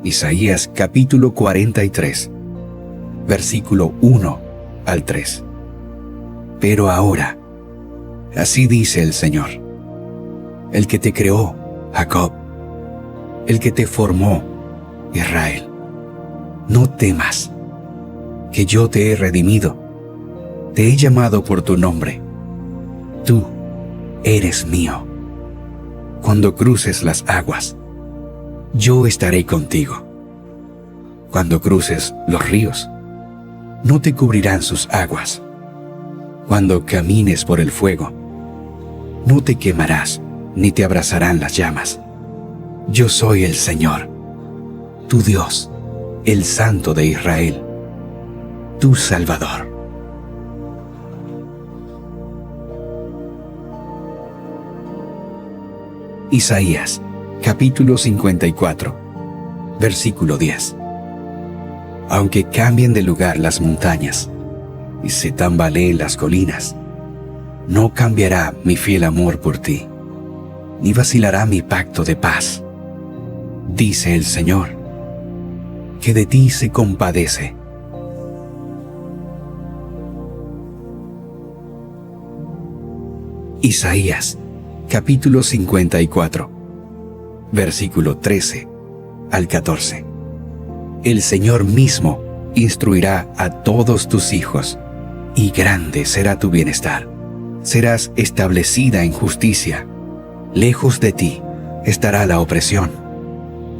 Isaías capítulo 43, versículo 1 al 3. Pero ahora, así dice el Señor, el que te creó, Jacob, el que te formó, Israel. No temas, que yo te he redimido, te he llamado por tu nombre. Tú eres mío. Cuando cruces las aguas, yo estaré contigo. Cuando cruces los ríos, no te cubrirán sus aguas. Cuando camines por el fuego, no te quemarás, ni te abrazarán las llamas. Yo soy el Señor, tu Dios, el Santo de Israel, tu Salvador. Isaías, capítulo 54, versículo 10. Aunque cambien de lugar las montañas y se tambaleen las colinas, no cambiará mi fiel amor por ti, ni vacilará mi pacto de paz, dice el Señor, que de ti se compadece. Isaías, capítulo 54, versículo 13 al 14. El Señor mismo instruirá a todos tus hijos, y grande será tu bienestar. Serás establecida en justicia. Lejos de ti estará la opresión,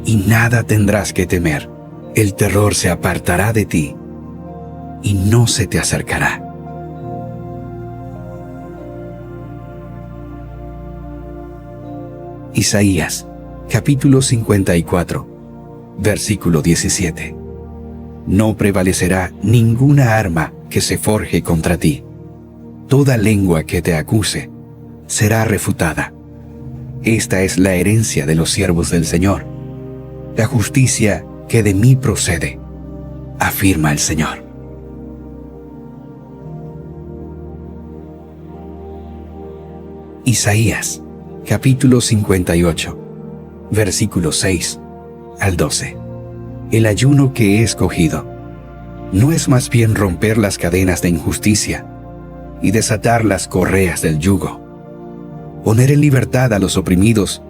y nada tendrás que temer. El terror se apartará de ti, y no se te acercará. Isaías, capítulo 54, versículo 17. No prevalecerá ninguna arma que se forje contra ti. Toda lengua que te acuse será refutada. Esta es la herencia de los siervos del Señor, la justicia que de mí procede, afirma el Señor. Isaías, capítulo 58, versículos 6 al 12. El ayuno que he escogido no es más bien romper las cadenas de injusticia y desatar las correas del yugo, poner en libertad a los oprimidos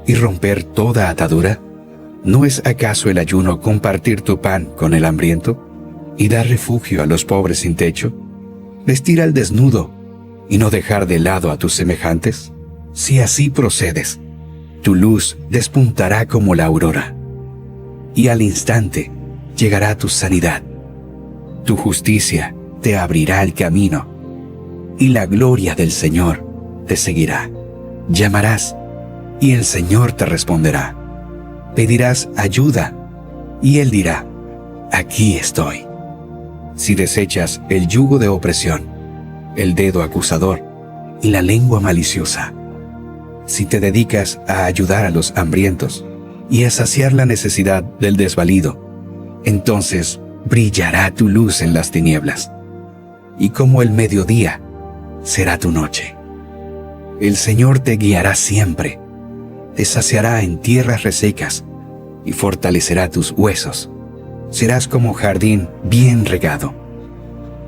y romper toda atadura. ¿No es acaso el ayuno compartir tu pan con el hambriento y dar refugio a los pobres sin techo? ¿Vestir al desnudo y no dejar de lado a tus semejantes? Si así procedes, tu luz despuntará como la aurora, y al instante llegará tu sanidad. Tu justicia te abrirá el camino, y la gloria del Señor te seguirá. Llamarás, y el Señor te responderá. Pedirás ayuda, y Él dirá, aquí estoy. Si desechas el yugo de opresión, el dedo acusador y la lengua maliciosa, si te dedicas a ayudar a los hambrientos y a saciar la necesidad del desvalido, entonces brillará tu luz en las tinieblas, y como el mediodía será tu noche. El Señor te guiará siempre, te saciará en tierras resecas y fortalecerá tus huesos. Serás como jardín bien regado,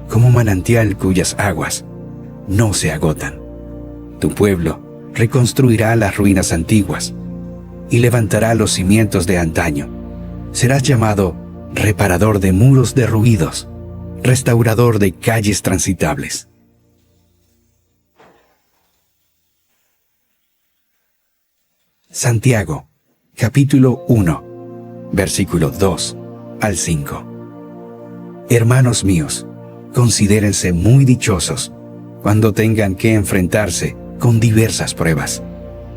como manantial cuyas aguas no se agotan. Tu pueblo reconstruirá las ruinas antiguas y levantará los cimientos de antaño. Serás llamado reparador de muros derruidos, restaurador de calles transitables. Santiago, capítulo 1, versículo 2 al 5. Hermanos míos, considérense muy dichosos cuando tengan que enfrentarse con diversas pruebas,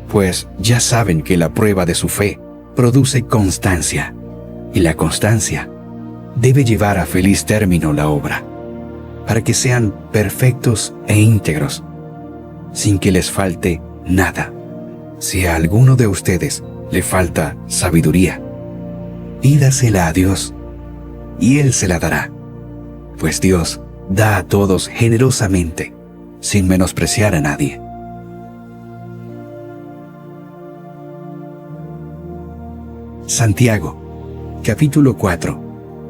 pues ya saben que la prueba de su fe produce constancia, y la constancia debe llevar a feliz término la obra, para que sean perfectos e íntegros, sin que les falte nada. Si a alguno de ustedes le falta sabiduría, pídasela a Dios, y Él se la dará, pues Dios da a todos generosamente, sin menospreciar a nadie. Santiago, capítulo 4,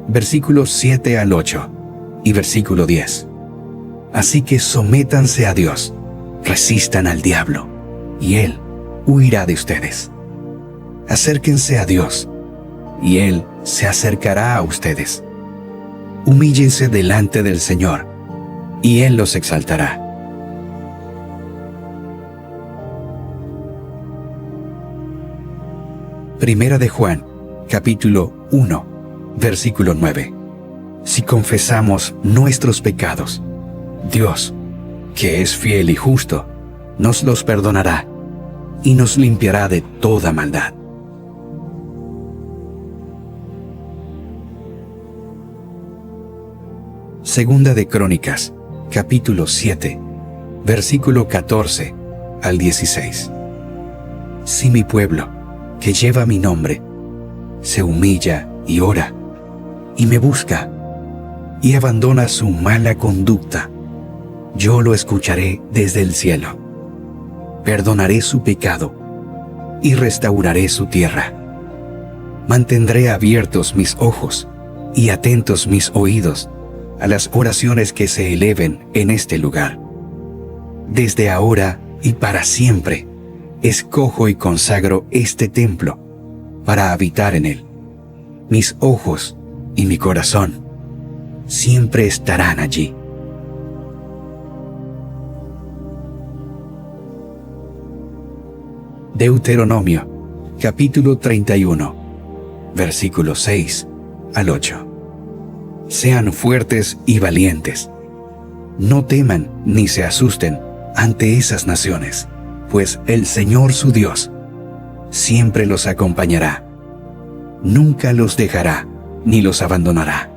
versículos 7 al 8 y versículo 10. Así que sométanse a Dios, resistan al diablo, y Él huirá de ustedes. Acérquense a Dios, y Él se acercará a ustedes. Humíllense delante del Señor, y Él los exaltará. Primera de Juan, capítulo 1, versículo 9. Si confesamos nuestros pecados, Dios, que es fiel y justo, nos los perdonará y nos limpiará de toda maldad. Segunda de Crónicas, capítulo 7, versículo 14 al 16. Si mi pueblo, que lleva mi nombre, se humilla y ora, y me busca, y abandona su mala conducta, yo lo escucharé desde el cielo. Perdonaré su pecado y restauraré su tierra. Mantendré abiertos mis ojos y atentos mis oídos a las oraciones que se eleven en este lugar. Desde ahora y para siempre, escojo y consagro este templo para habitar en él. Mis ojos y mi corazón siempre estarán allí. Deuteronomio, capítulo 31, versículos 6 al 8. Sean fuertes y valientes. No teman ni se asusten ante esas naciones, pues el Señor su Dios siempre los acompañará. Nunca los dejará ni los abandonará.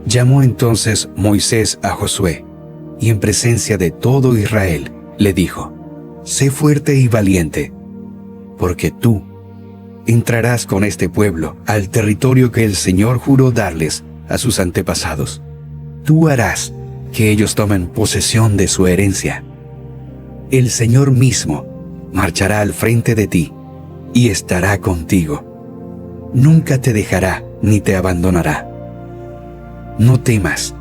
Llamó entonces Moisés a Josué, y en presencia de todo Israel le dijo: Sé fuerte y valiente, porque tú entrarás con este pueblo al territorio que el Señor juró darles a sus antepasados. Tú harás que ellos tomen posesión de su herencia. El Señor mismo marchará al frente de ti y estará contigo. Nunca te dejará ni te abandonará. No temas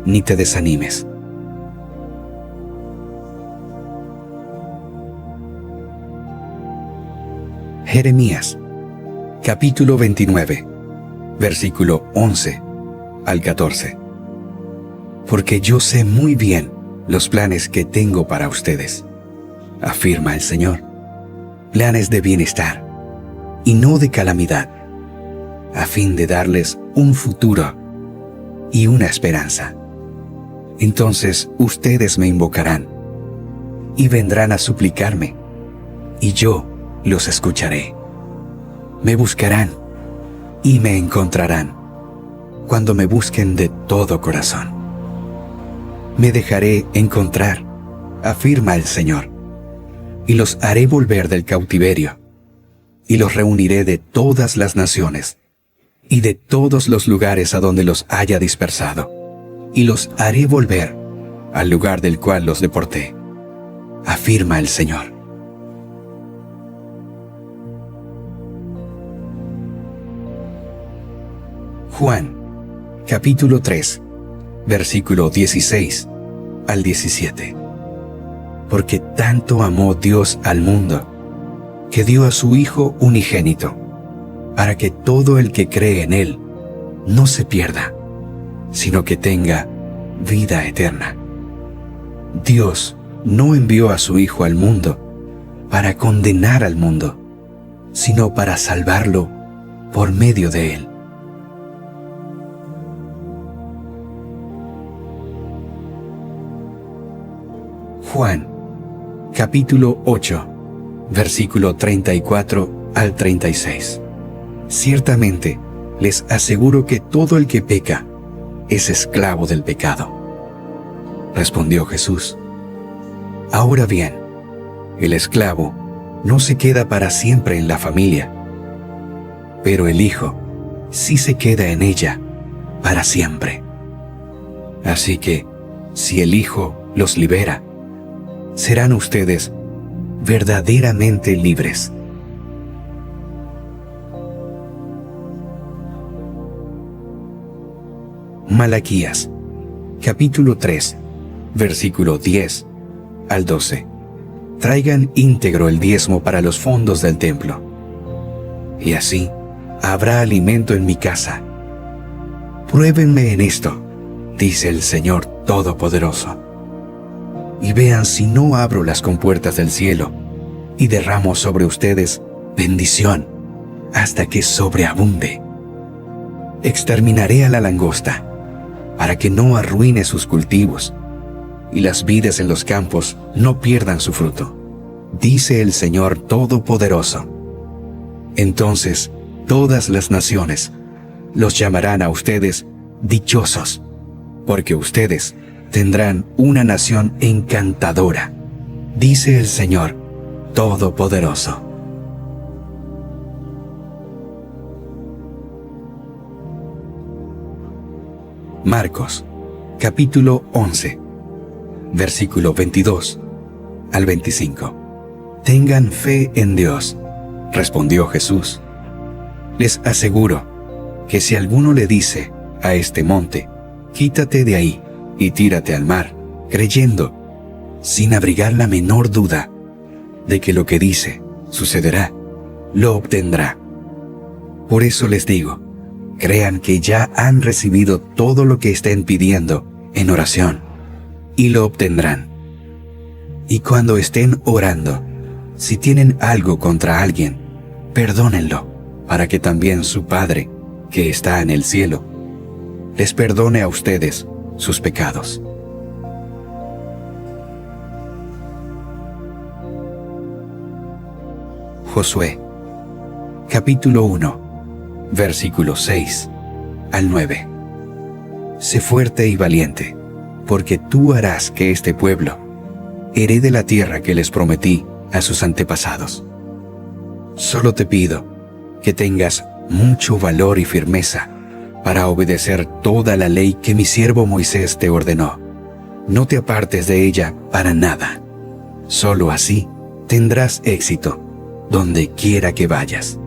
ni te desanimes. Jeremías, capítulo 29, versículo 11 al 14. Porque yo sé muy bien los planes que tengo para ustedes, afirma el Señor, planes de bienestar y no de calamidad, a fin de darles un futuro y una esperanza. Entonces ustedes me invocarán y vendrán a suplicarme, y yo los escucharé. Me buscarán y me encontrarán cuando me busquen de todo corazón. Me dejaré encontrar, afirma el Señor, y los haré volver del cautiverio, y los reuniré de todas las naciones y de todos los lugares a donde los haya dispersado, y los haré volver al lugar del cual los deporté, afirma el Señor. Juan, capítulo 3, versículo 16 al 17. Porque tanto amó Dios al mundo, que dio a su Hijo unigénito, para que todo el que cree en Él no se pierda, sino que tenga vida eterna. Dios no envió a su Hijo al mundo para condenar al mundo, sino para salvarlo por medio de Él. Juan, capítulo 8, versículo 34 al 36. Ciertamente, les aseguro que todo el que peca es esclavo del pecado. Respondió Jesús: Ahora bien, el esclavo no se queda para siempre en la familia, pero el Hijo sí se queda en ella para siempre. Así que, si el Hijo los libera, serán ustedes verdaderamente libres. Malaquías, capítulo 3, versículo 10 al 12. Traigan íntegro el diezmo para los fondos del templo. Y así habrá alimento en mi casa. Pruébenme en esto, dice el Señor Todopoderoso, y vean si no abro las compuertas del cielo y derramo sobre ustedes bendición hasta que sobreabunde. Exterminaré a la langosta para que no arruine sus cultivos y las vides en los campos no pierdan su fruto, dice el Señor Todopoderoso. Entonces todas las naciones los llamarán a ustedes dichosos, porque ustedes tendrán una nación encantadora, dice el Señor Todopoderoso. Marcos, capítulo 11, versículo 22 al 25. Tengan fe en Dios, respondió Jesús. Les aseguro que si alguno le dice a este monte, quítate de ahí y tírate al mar, creyendo, sin abrigar la menor duda, de que lo que dice sucederá, lo obtendrá. Por eso les digo, crean que ya han recibido todo lo que estén pidiendo en oración, y lo obtendrán. Y cuando estén orando, si tienen algo contra alguien, perdónenlo, para que también su Padre, que está en el cielo, les perdone a ustedes sus pecados. Josué, capítulo 1, versículos 6 al 9. Sé fuerte y valiente, porque tú harás que este pueblo herede la tierra que les prometí a sus antepasados. Solo te pido que tengas mucho valor y firmeza para obedecer toda la ley que mi siervo Moisés te ordenó. No te apartes de ella para nada. Solo así tendrás éxito donde quiera que vayas.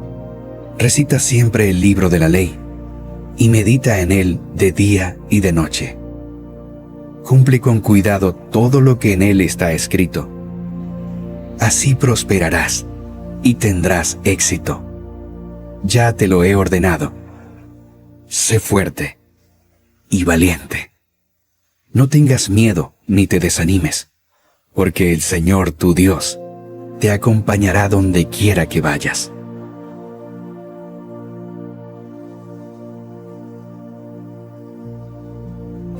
Recita siempre el libro de la ley y medita en él de día y de noche. Cumple con cuidado todo lo que en él está escrito. Así prosperarás y tendrás éxito. Ya te lo he ordenado. Sé fuerte y valiente. No tengas miedo ni te desanimes, porque el Señor tu Dios te acompañará donde quiera que vayas.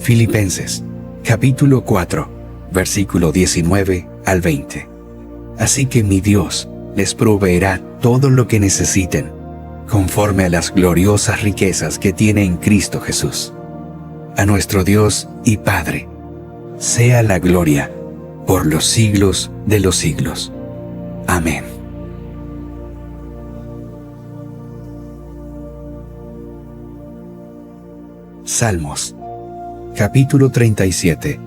Filipenses, capítulo 4, versículo 19 al 20. Así que mi Dios les proveerá todo lo que necesiten, conforme a las gloriosas riquezas que tiene en Cristo Jesús. A nuestro Dios y Padre, sea la gloria por los siglos de los siglos. Amén. Salmos, capítulo 37,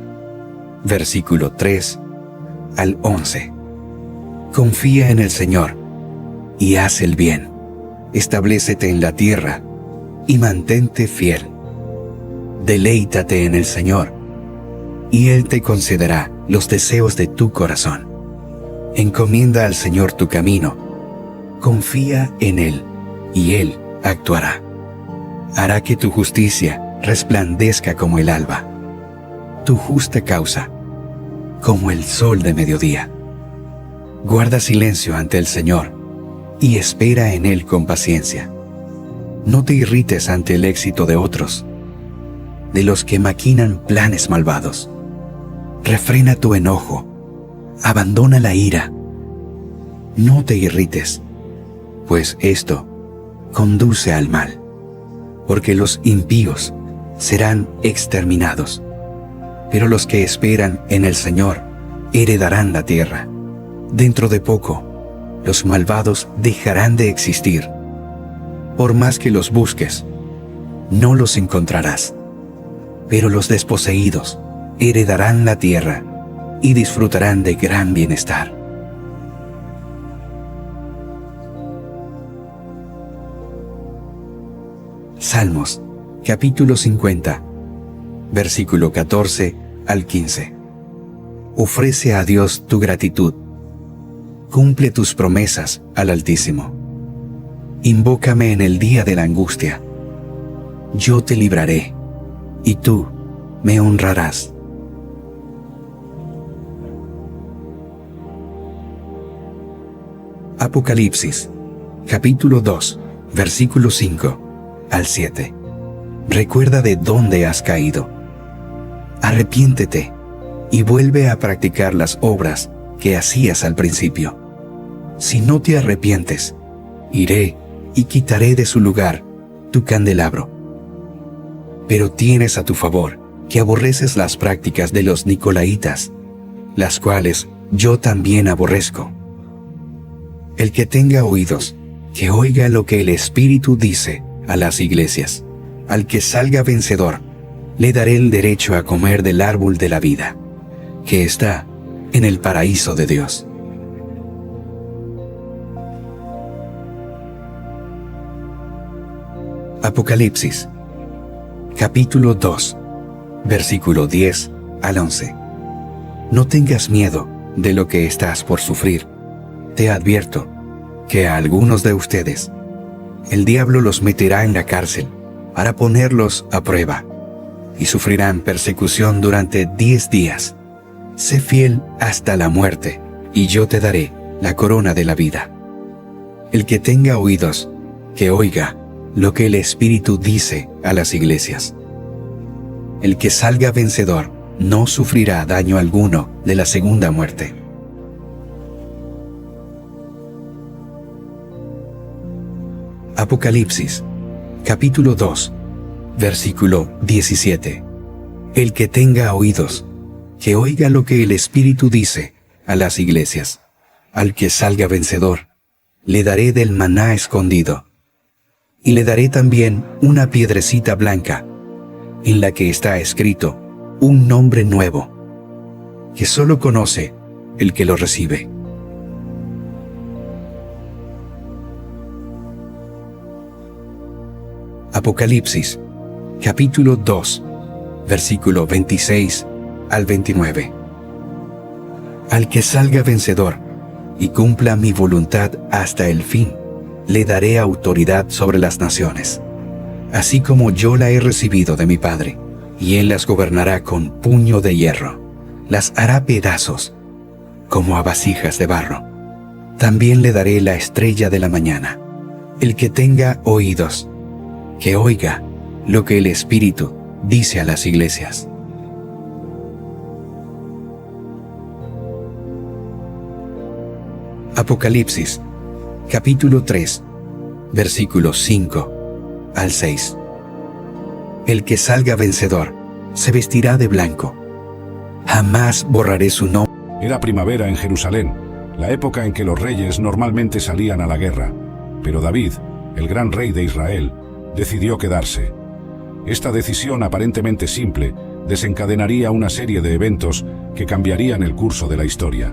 versículo 3 al 11. Confía en el Señor y haz el bien. Establécete en la tierra y mantente fiel. Deleítate en el Señor, y Él te concederá los deseos de tu corazón. Encomienda al Señor tu camino. Confía en Él, y Él actuará. Hará que tu justicia resplandezca como el alba, tu justa causa como el sol de mediodía. Guarda silencio ante el Señor y espera en Él con paciencia. No te irrites ante el éxito de otros, de los que maquinan planes malvados. Refrena tu enojo, abandona la ira. No te irrites, pues esto conduce al mal, porque los impíos serán exterminados, pero los que esperan en el Señor heredarán la tierra. Dentro de poco, los malvados dejarán de existir. Por más que los busques, no los encontrarás. Pero los desposeídos heredarán la tierra y disfrutarán de gran bienestar. Salmos, capítulo 50, versículo 14 al 15. Ofrece a Dios tu gratitud. Cumple tus promesas al Altísimo. Invócame en el día de la angustia. Yo te libraré, y tú me honrarás. Apocalipsis, capítulo 2, versículo 5 al 7. Recuerda de dónde has caído. Arrepiéntete y vuelve a practicar las obras que hacías al principio. Si no te arrepientes, iré y quitaré de su lugar tu candelabro. Pero tienes a tu favor que aborreces las prácticas de los nicolaítas, las cuales yo también aborrezco. El que tenga oídos, que oiga lo que el Espíritu dice a las iglesias. Al que salga vencedor, le daré el derecho a comer del árbol de la vida, que está en el paraíso de Dios. Apocalipsis, capítulo 2, versículo 10 al 11. No tengas miedo de lo que estás por sufrir. Te advierto que a algunos de ustedes el diablo los meterá en la cárcel para ponerlos a prueba y sufrirán persecución durante 10 días. Sé fiel hasta la muerte y yo te daré la corona de la vida. El que tenga oídos, que oiga lo que el Espíritu dice a las iglesias. El que salga vencedor no sufrirá daño alguno de la segunda muerte. Apocalipsis, capítulo 2, versículo 17. El que tenga oídos, que oiga lo que el Espíritu dice a las iglesias. Al que salga vencedor, le daré del maná escondido, y le daré también una piedrecita blanca, en la que está escrito un nombre nuevo, que solo conoce el que lo recibe. Apocalipsis, capítulo 2, versículo 26 al 29. Al que salga vencedor y cumpla mi voluntad hasta el fin, le daré autoridad sobre las naciones, así como yo la he recibido de mi Padre, y él las gobernará con puño de hierro, las hará pedazos, como a vasijas de barro. También le daré la estrella de la mañana. El que tenga oídos, que oiga lo que el Espíritu dice a las iglesias. Apocalipsis, capítulo 3, versículos 5 al 6. El que salga vencedor se vestirá de blanco. Jamás borraré su nombre. Era primavera en Jerusalén, la época en que los reyes normalmente salían a la guerra, pero David, el gran rey de Israel, decidió quedarse. Esta decisión aparentemente simple desencadenaría una serie de eventos que cambiarían el curso de la historia.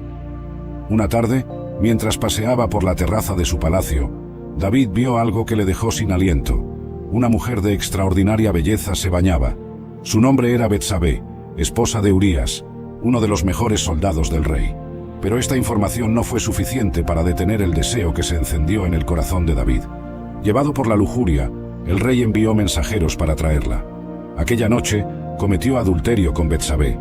Una tarde, mientras paseaba por la terraza de su palacio, David vio algo que le dejó sin aliento. Una mujer de extraordinaria belleza se bañaba. Su nombre era Betsabé, esposa de Urías, uno de los mejores soldados del rey. Pero esta información no fue suficiente para detener el deseo que se encendió en el corazón de David. Llevado por la lujuria, el rey envió mensajeros para traerla. Aquella noche cometió adulterio con Betsabé,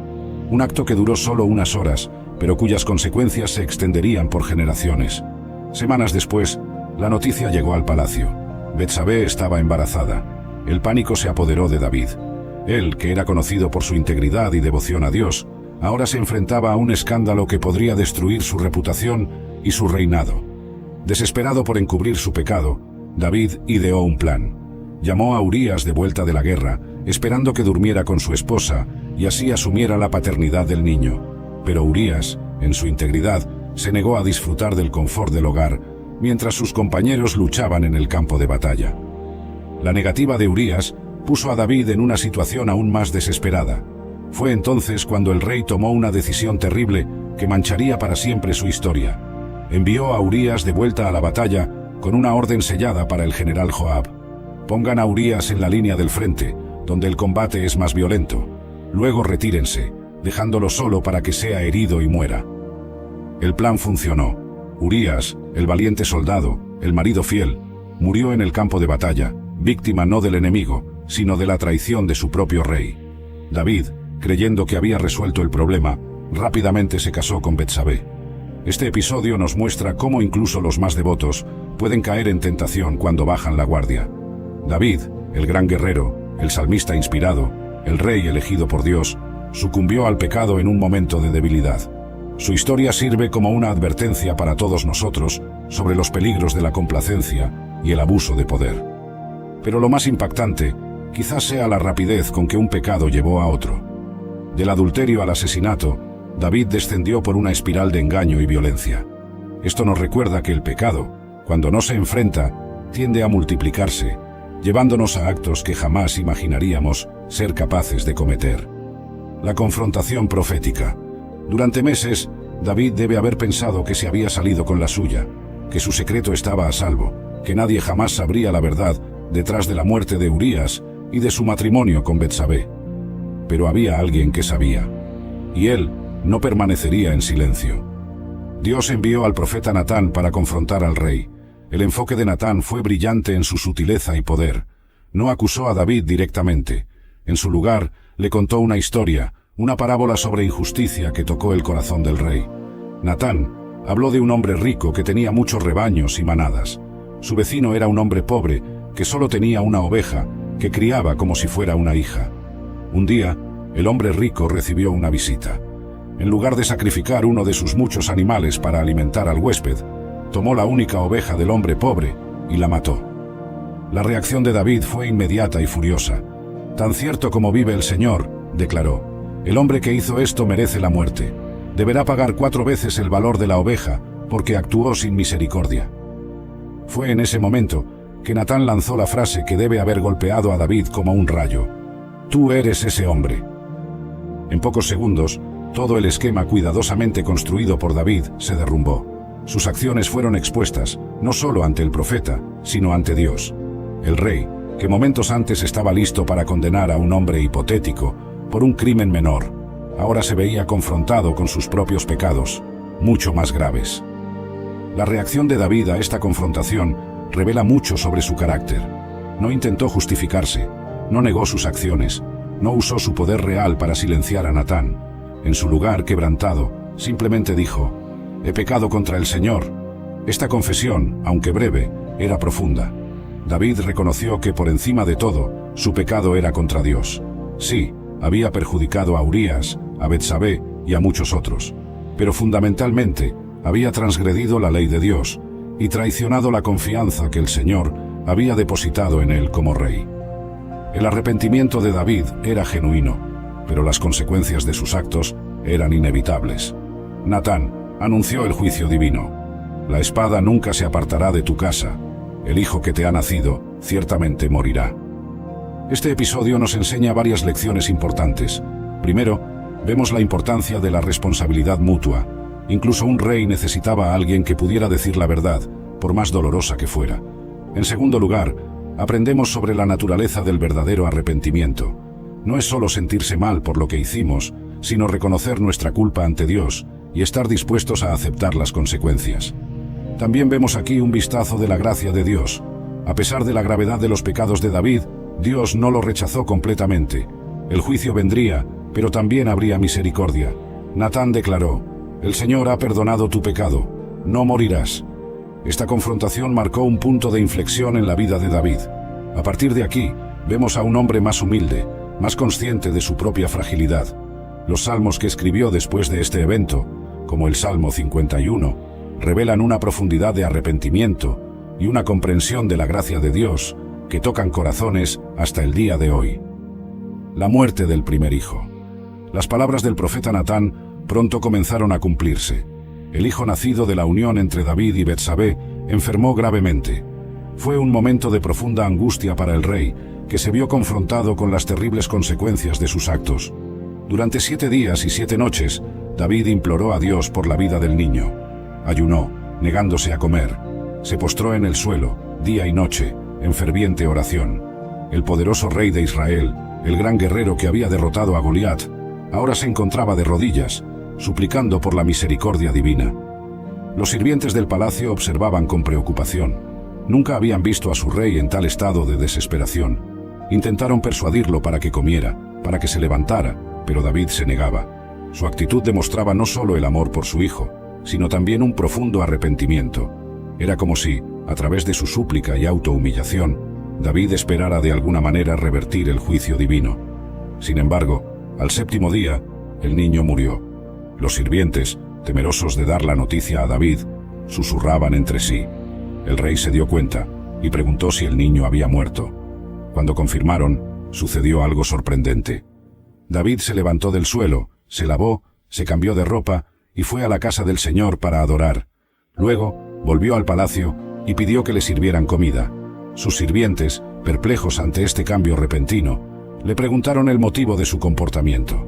un acto que duró solo unas horas, pero cuyas consecuencias se extenderían por generaciones. Semanas después, la noticia llegó al palacio. Betsabé estaba embarazada. El pánico se apoderó de David. Él, que era conocido por su integridad y devoción a Dios, ahora se enfrentaba a un escándalo que podría destruir su reputación y su reinado. Desesperado por encubrir su pecado, David ideó un plan. Llamó a Urías de vuelta de la guerra, esperando que durmiera con su esposa y así asumiera la paternidad del niño. Pero Urías, en su integridad, se negó a disfrutar del confort del hogar, mientras sus compañeros luchaban en el campo de batalla. La negativa de Urías puso a David en una situación aún más desesperada. Fue entonces cuando el rey tomó una decisión terrible que mancharía para siempre su historia. Envió a Urías de vuelta a la batalla con una orden sellada para el general Joab. Pongan a Urías en la línea del frente, donde el combate es más violento. Luego retírense, dejándolo solo para que sea herido y muera. El plan funcionó. Urías, el valiente soldado, el marido fiel, murió en el campo de batalla, víctima no del enemigo, sino de la traición de su propio rey. David, creyendo que había resuelto el problema, rápidamente se casó con Betsabé. Este episodio nos muestra cómo incluso los más devotos pueden caer en tentación cuando bajan la guardia. David, el gran guerrero, el salmista inspirado, el rey elegido por Dios, sucumbió al pecado en un momento de debilidad. Su historia sirve como una advertencia para todos nosotros sobre los peligros de la complacencia y el abuso de poder. Pero lo más impactante, quizás sea la rapidez con que un pecado llevó a otro. Del adulterio al asesinato, David descendió por una espiral de engaño y violencia. Esto nos recuerda que el pecado, cuando no se enfrenta, tiende a multiplicarse, llevándonos a actos que jamás imaginaríamos ser capaces de cometer. La confrontación profética. Durante meses, David debe haber pensado que se había salido con la suya, que su secreto estaba a salvo, que nadie jamás sabría la verdad detrás de la muerte de Urías y de su matrimonio con Betsabé. Pero había alguien que sabía, y él no permanecería en silencio. Dios envió al profeta Natán para confrontar al rey. El enfoque de Natán fue brillante en su sutileza y poder. No acusó a David directamente. En su lugar, le contó una historia, una parábola sobre injusticia que tocó el corazón del rey. Natán habló de un hombre rico que tenía muchos rebaños y manadas. Su vecino era un hombre pobre que solo tenía una oveja que criaba como si fuera una hija. Un día, el hombre rico recibió una visita. En lugar de sacrificar uno de sus muchos animales para alimentar al huésped, tomó la única oveja del hombre pobre y la mató. La reacción de David fue inmediata y furiosa. «Tan cierto como vive el Señor», declaró, «el hombre que hizo esto merece la muerte. Deberá pagar 4 veces el valor de la oveja porque actuó sin misericordia». Fue en ese momento que Natán lanzó la frase que debe haber golpeado a David como un rayo. «Tú eres ese hombre». En pocos segundos, todo el esquema cuidadosamente construido por David se derrumbó. Sus acciones fueron expuestas, no solo ante el profeta, sino ante Dios. El rey, que momentos antes estaba listo para condenar a un hombre hipotético por un crimen menor, ahora se veía confrontado con sus propios pecados, mucho más graves. La reacción de David a esta confrontación revela mucho sobre su carácter. No intentó justificarse, no negó sus acciones, no usó su poder real para silenciar a Natán. En su lugar, quebrantado, simplemente dijo: «He pecado contra el Señor». Esta confesión, aunque breve, era profunda. David reconoció que por encima de todo, su pecado era contra Dios. Sí, había perjudicado a Urías, a Betsabé y a muchos otros. Pero fundamentalmente, había transgredido la ley de Dios y traicionado la confianza que el Señor había depositado en él como rey. El arrepentimiento de David era genuino, pero las consecuencias de sus actos eran inevitables. Natán anunció el juicio divino. «La espada nunca se apartará de tu casa. El hijo que te ha nacido ciertamente morirá». Este episodio nos enseña varias lecciones importantes. Primero, vemos la importancia de la responsabilidad mutua. Incluso un rey necesitaba a alguien que pudiera decir la verdad, por más dolorosa que fuera. En segundo lugar, aprendemos sobre la naturaleza del verdadero arrepentimiento. No es solo sentirse mal por lo que hicimos, sino reconocer nuestra culpa ante Dios y estar dispuestos a aceptar las consecuencias. También vemos aquí un vistazo de la gracia de Dios. A pesar de la gravedad de los pecados de David, Dios no lo rechazó completamente. El juicio vendría, pero también habría misericordia. Natán declaró: «El Señor ha perdonado tu pecado, no morirás». Esta confrontación marcó un punto de inflexión en la vida de David. A partir de aquí, vemos a un hombre más humilde, más consciente de su propia fragilidad. Los salmos que escribió después de este evento, como el Salmo 51, revelan una profundidad de arrepentimiento y una comprensión de la gracia de Dios que tocan corazones hasta el día de hoy. La muerte del primer hijo. Las palabras del profeta Natán pronto comenzaron a cumplirse. El hijo nacido de la unión entre David y Betsabé enfermó gravemente. Fue un momento de profunda angustia para el rey, que se vio confrontado con las terribles consecuencias de sus actos. Durante 7 días y 7 noches, David imploró a Dios por la vida del niño. Ayunó, negándose a comer. Se postró en el suelo, día y noche, en ferviente oración. El poderoso rey de Israel, el gran guerrero que había derrotado a Goliat, ahora se encontraba de rodillas, suplicando por la misericordia divina. Los sirvientes del palacio observaban con preocupación. Nunca habían visto a su rey en tal estado de desesperación. Intentaron persuadirlo para que comiera, para que se levantara, pero David se negaba. Su actitud demostraba no solo el amor por su hijo, sino también un profundo arrepentimiento. Era como si, a través de su súplica y autohumillación, David esperara de alguna manera revertir el juicio divino. Sin embargo, al séptimo día, el niño murió. Los sirvientes, temerosos de dar la noticia a David, susurraban entre sí. El rey se dio cuenta y preguntó si el niño había muerto. Cuando confirmaron, sucedió algo sorprendente. David se levantó del suelo, se lavó, se cambió de ropa y fue a la casa del Señor para adorar. Luego, volvió al palacio y pidió que le sirvieran comida. Sus sirvientes, perplejos ante este cambio repentino, le preguntaron el motivo de su comportamiento.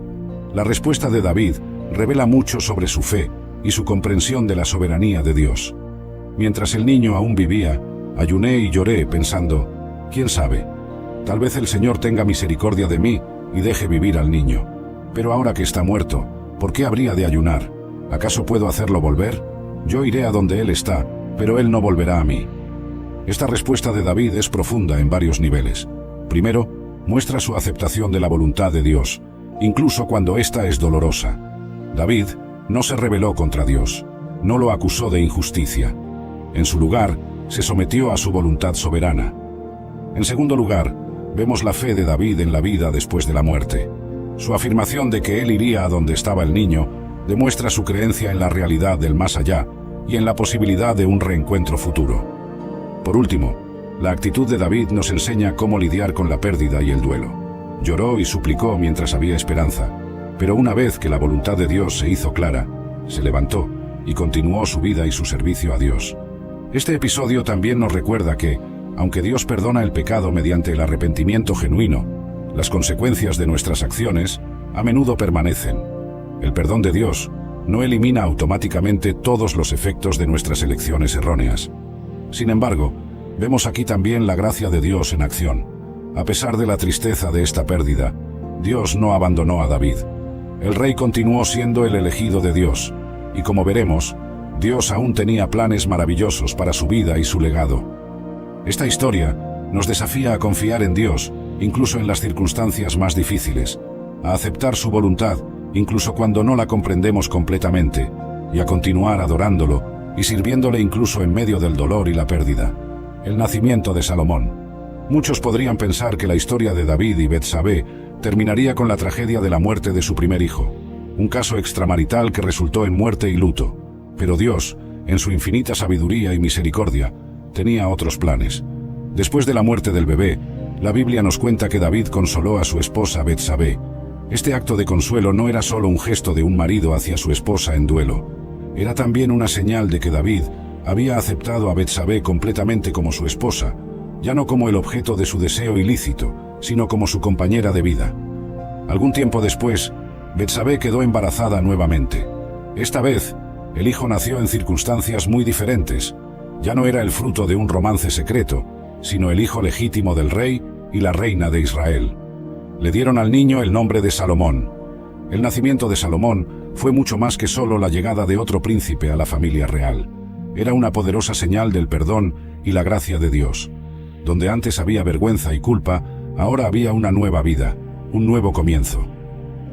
La respuesta de David revela mucho sobre su fe y su comprensión de la soberanía de Dios. Mientras el niño aún vivía, ayuné y lloré pensando, ¿quién sabe? Tal vez el Señor tenga misericordia de mí y deje vivir al niño. Pero ahora que está muerto, ¿por qué habría de ayunar? ¿Acaso puedo hacerlo volver? Yo iré a donde él está, pero él no volverá a mí. Esta respuesta de David es profunda en varios niveles. Primero, muestra su aceptación de la voluntad de Dios, incluso cuando ésta es dolorosa. David no se rebeló contra Dios, no lo acusó de injusticia. En su lugar, se sometió a su voluntad soberana. En segundo lugar, vemos la fe de David en la vida después de la muerte. Su afirmación de que él iría a donde estaba el niño demuestra su creencia en la realidad del más allá y en la posibilidad de un reencuentro futuro. Por último, la actitud de David nos enseña cómo lidiar con la pérdida y el duelo. Lloró y suplicó mientras había esperanza, pero una vez que la voluntad de Dios se hizo clara, se levantó y continuó su vida y su servicio a Dios. Este episodio también nos recuerda que, aunque Dios perdona el pecado mediante el arrepentimiento genuino, las consecuencias de nuestras acciones a menudo permanecen. El perdón de Dios no elimina automáticamente todos los efectos de nuestras elecciones erróneas. Sin embargo, vemos aquí también la gracia de Dios en acción. A pesar de la tristeza de esta pérdida, Dios no abandonó a David. El rey continuó siendo el elegido de Dios, y como veremos, Dios aún tenía planes maravillosos para su vida y su legado. Esta historia nos desafía a confiar en Dios, incluso en las circunstancias más difíciles, a aceptar su voluntad, incluso cuando no la comprendemos completamente, y a continuar adorándolo y sirviéndole incluso en medio del dolor y la pérdida. El nacimiento de Salomón. Muchos podrían pensar que la historia de David y Betsabé terminaría con la tragedia de la muerte de su primer hijo, un caso extramarital que resultó en muerte y luto. Pero Dios, en su infinita sabiduría y misericordia, tenía otros planes. Después de la muerte del bebé, la Biblia nos cuenta que David consoló a su esposa Betsabé. Este acto de consuelo no era solo un gesto de un marido hacia su esposa en duelo. Era también una señal de que David había aceptado a Betsabé completamente como su esposa, ya no como el objeto de su deseo ilícito, sino como su compañera de vida. Algún tiempo después, Betsabé quedó embarazada nuevamente. Esta vez, el hijo nació en circunstancias muy diferentes. Ya no era el fruto de un romance secreto, sino el hijo legítimo del rey y la reina de Israel. Le dieron al niño el nombre de Salomón. El nacimiento de Salomón fue mucho más que solo la llegada de otro príncipe a la familia real. Era una poderosa señal del perdón y la gracia de Dios. Donde antes había vergüenza y culpa, ahora había una nueva vida, un nuevo comienzo.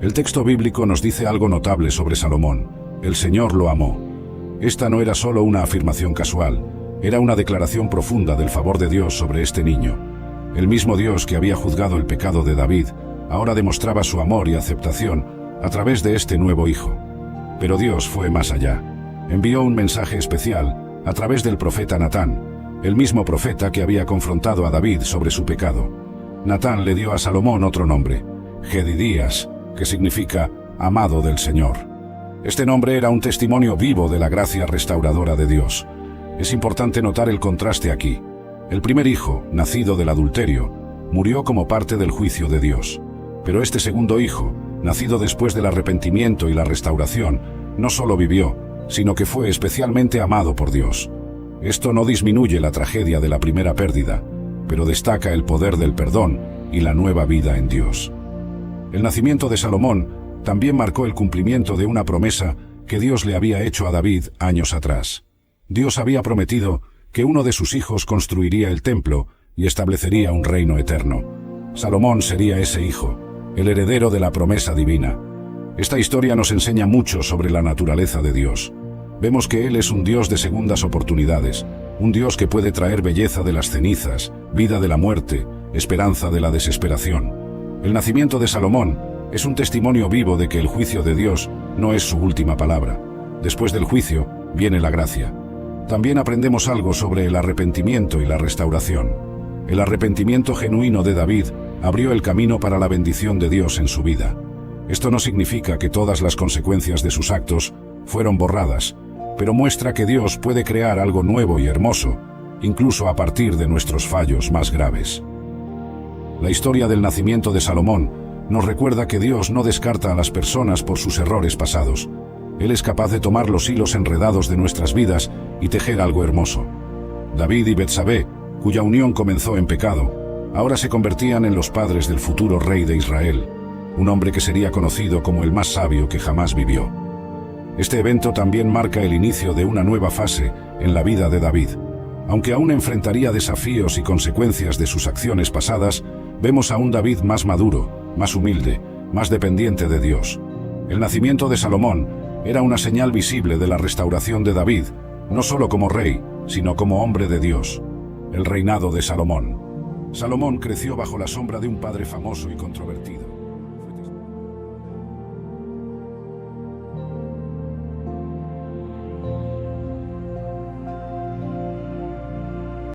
El texto bíblico nos dice algo notable sobre Salomón. El Señor lo amó. Esta no era solo una afirmación casual, era una declaración profunda del favor de Dios sobre este niño. El mismo Dios que había juzgado el pecado de David, ahora demostraba su amor y aceptación a través de este nuevo hijo. Pero Dios fue más allá. Envió un mensaje especial a través del profeta Natán, el mismo profeta que había confrontado a David sobre su pecado. Natán le dio a Salomón otro nombre, Jedidías, que significa amado del Señor. Este nombre era un testimonio vivo de la gracia restauradora de Dios. Es importante notar el contraste aquí. El primer hijo, nacido del adulterio, murió como parte del juicio de Dios. Pero este segundo hijo, nacido después del arrepentimiento y la restauración, no solo vivió, sino que fue especialmente amado por Dios. Esto no disminuye la tragedia de la primera pérdida, pero destaca el poder del perdón y la nueva vida en Dios. El nacimiento de Salomón también marcó el cumplimiento de una promesa que Dios le había hecho a David años atrás. Dios había prometido que uno de sus hijos construiría el templo y establecería un reino eterno. Salomón sería ese hijo, el heredero de la promesa divina. Esta historia nos enseña mucho sobre la naturaleza de Dios. Vemos que Él es un Dios de segundas oportunidades, un Dios que puede traer belleza de las cenizas, vida de la muerte, esperanza de la desesperación. El nacimiento de Salomón es un testimonio vivo de que el juicio de Dios no es su última palabra. Después del juicio viene la gracia. También aprendemos algo sobre el arrepentimiento y la restauración. El arrepentimiento genuino de David abrió el camino para la bendición de Dios en su vida. Esto no significa que todas las consecuencias de sus actos fueron borradas, pero muestra que Dios puede crear algo nuevo y hermoso, incluso a partir de nuestros fallos más graves. La historia del nacimiento de Salomón nos recuerda que Dios no descarta a las personas por sus errores pasados. Él es capaz de tomar los hilos enredados de nuestras vidas y tejer algo hermoso. David y Betsabé, cuya unión comenzó en pecado, ahora se convertían en los padres del futuro rey de Israel, un hombre que sería conocido como el más sabio que jamás vivió. Este evento también marca el inicio de una nueva fase en la vida de David. Aunque aún enfrentaría desafíos y consecuencias de sus acciones pasadas, vemos a un David más maduro, más humilde, más dependiente de Dios. El nacimiento de Salomón era una señal visible de la restauración de David, no solo como rey, sino como hombre de Dios. El reinado de Salomón. Salomón creció bajo la sombra de un padre famoso y controvertido.